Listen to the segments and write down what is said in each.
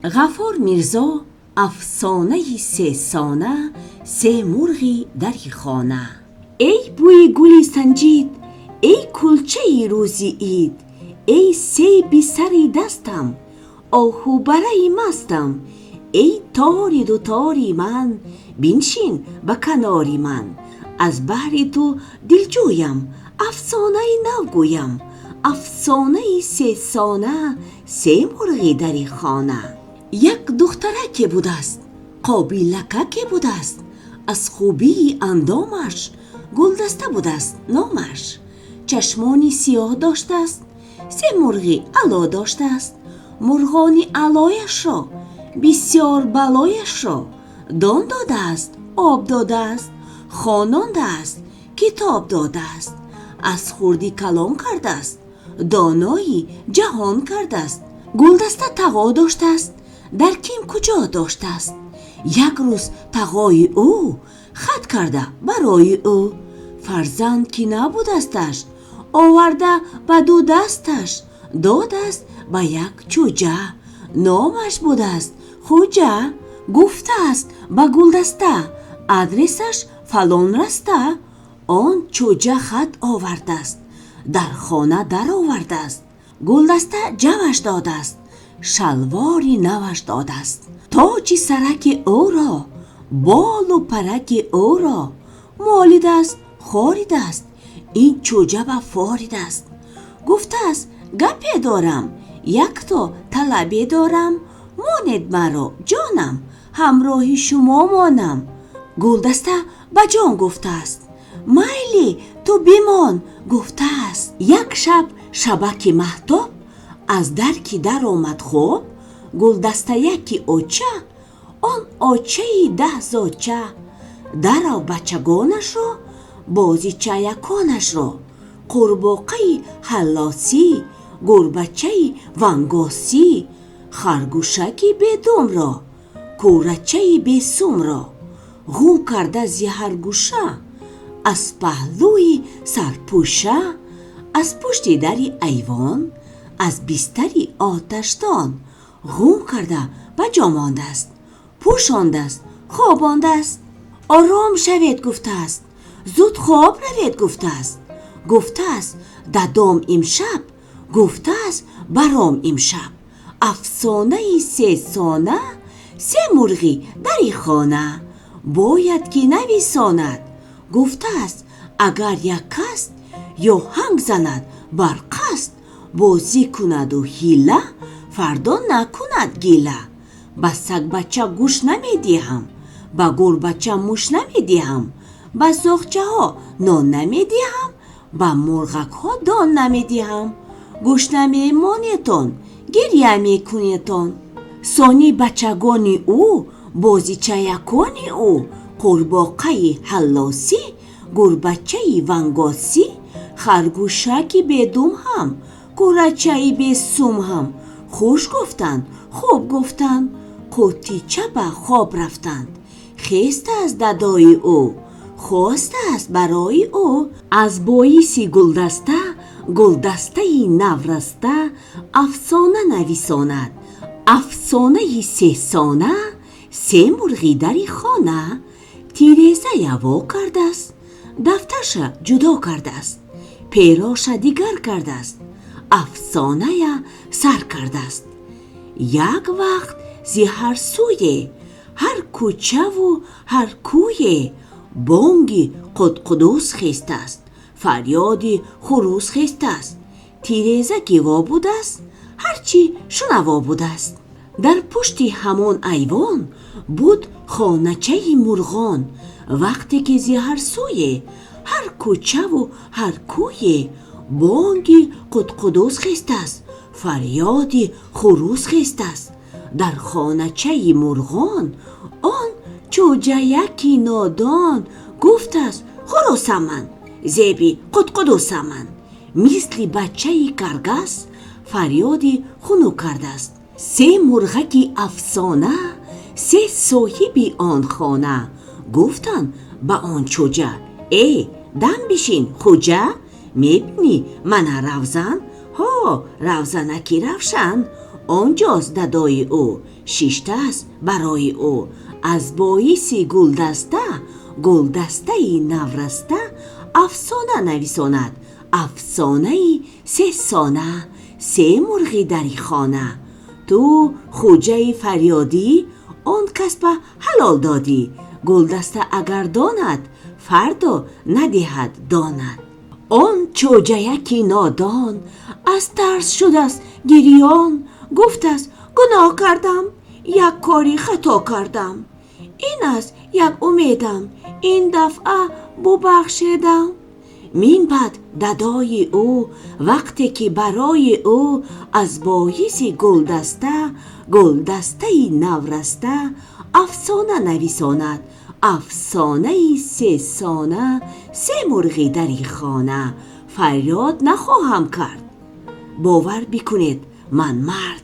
ғафор мирзо афсонаи сесона се мурғи дари хона. эй бӯи гули санҷид, эй кулчаи рӯзи ид, эй себи сари дастам, оҳу бараи мастам, эй тори дутори ман, биншин ба канори ман. аз баҳри ту дилҷӯям, афсонаи нав гӯям, афсонаи сесона се мурғи дари хона. як духтараке будааст, қобилакаке будааст, аз хубии андомаш гулдаста будааст номаш. чашмони сиёҳ доштааст, се мурғи ало доштааст. мурғони алояшро, бисёр балояшро дон додааст, об додааст, хонондааст, китоб додааст. аз хурдӣ калом кардааст, донои ҷаҳон кардааст. гулдаста тағо доштааст, дар ким куҷо доштааст. як рӯз тағои ӯ хат карда барои ӯ. фарзанд ки набудасташ, оварда ба ду дасташ додааст ба як чӯҷа. номаш будааст хуҷа. гуфтааст ба гулдаста, адресаш фалон раста. он чӯҷа хат овардааст, дар хона даровардааст. гулдаста ҷаваш додааст, шалвори наваш додааст. тоҷи сараки ӯро, болу параки ӯро молидааст, хоридааст. ин чӯҷа ба форидааст. гуфтааст гапе дорам, якто талабе дорам. монед маро ҷонам, ҳамроҳи шумо монам. гулдаста ба ҷон гуфтааст, майли ту бимон гуфтааст. як шаб шабаки маҳтоб аз дар ки даромад хоб. гулдаста яки оча, он очаи 10 зоча. дарав бачагонашро, бозича яконашро, қурбоқаи ҳаллосӣ, гурбачаи вангосӣ, харгушаки бедумро, курачаи бесумро. ғум карда зиҳаргуша, аз паҳлӯи сарпӯша. аз пушти дари айвон, аз бистари оташтон ғум карда ба ҷо мондааст. пӯшондааст, хобондааст. ором шавед гуфтааст, зуд хоб равед гуфтааст. гуфтааст дадом имшаб, гуфтааст баром имшаб. афсонаи сесона се мурғи дари хона. бояд ки нависонад. гуфтааст агар як кас ё ҳанг занад бар қасд, бозӣ кунаду ҳила, фардо накунад гила. ба сагбача гӯш намедиҳам, ба гурбача муш намедиҳам, ба зохчаҳо нон намедиҳам, ба мурғакҳо дон намедиҳам. гӯш намемонетон, гирья мекунетон. сони бачагони ӯ, бозичаякони ӯ, қурбоқаи ҳаллосӣ, гурбачаи вангосӣ, харгушаки бедум ҳам, курачаи бесум ҳам. хуш гуфтанд, хуб гуфтанд, қутича ба хоб рафтанд. хестааст дадои ӯ, хостааст барои ӯ. аз боиси гулдаста, гулдастаи навраста афсона нависонад. афсонаи сесона се мурғи дари хона. тирезая во кардааст, дафтарша ҷудо кардааст, пероша дигар кардааст, афсоная сар кардааст. як вақт зи ҳар сӯе, ҳар кӯчаву ҳар кӯе бонги қудқудус хестааст, фарёди хурӯз хестааст. тиреза ки во будааст, ҳарчи шунаво будааст. дар пушти ҳамон айвон буд хоначаи мурғон. вақте ки зи ҳар сӯе, ҳар кӯчаву ҳар кӯе бонги қудқудус хестааст, фарёди хурӯз хестааст. дар хоначаи мурғон он чӯҷаяки нодон гуфтааст хурусам ман, зеби қудқудусам ман. мисли бачаи каргас фарёди хунук кардааст. се мурғаки афсона, се соҳиби он хона гуфтанд ба он чӯҷа, дам бишин хуҷа. мебинӣ мана равзан? ҳо равзанаки равшан. онҷост дадои ӯ. شیشته است برای او. از بایسی گلدسته نورسته افسانه نویساند. افسانه 3 سانه 3 مرغی در خانه. تو خوجه فریادی آن کس به حلال دادی. گلدسته اگر داند فردا ندهد داند. آن چوجه‌یکی نادان از ترس شده است گریان. گفت است گناه کردم، یک کاری خطا کردم. این است یک امیدم، این دفعه ببخشیدم. مین بعد ددای او وقتی که برای او از بایسی گلدسته نورسته افسانه نویساند. افسانه 3 سانه 3 مرغی در خانه. فریاد نخواهم کرد، باور بکنید من مرد.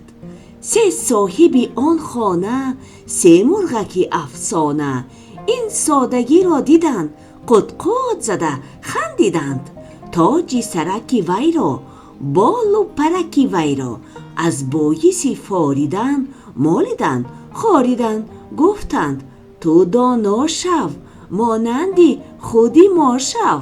3 صاحب آن خانه 3 مرغکی افسانه. این سادگی را دیدند، قدقد زده خندیدند. تاج سرک وی را، بال و پرک وی را از بایسی فاریدن مالیدند خاریدند. گفتند تو دانا شو، مانندی خودی ما شو.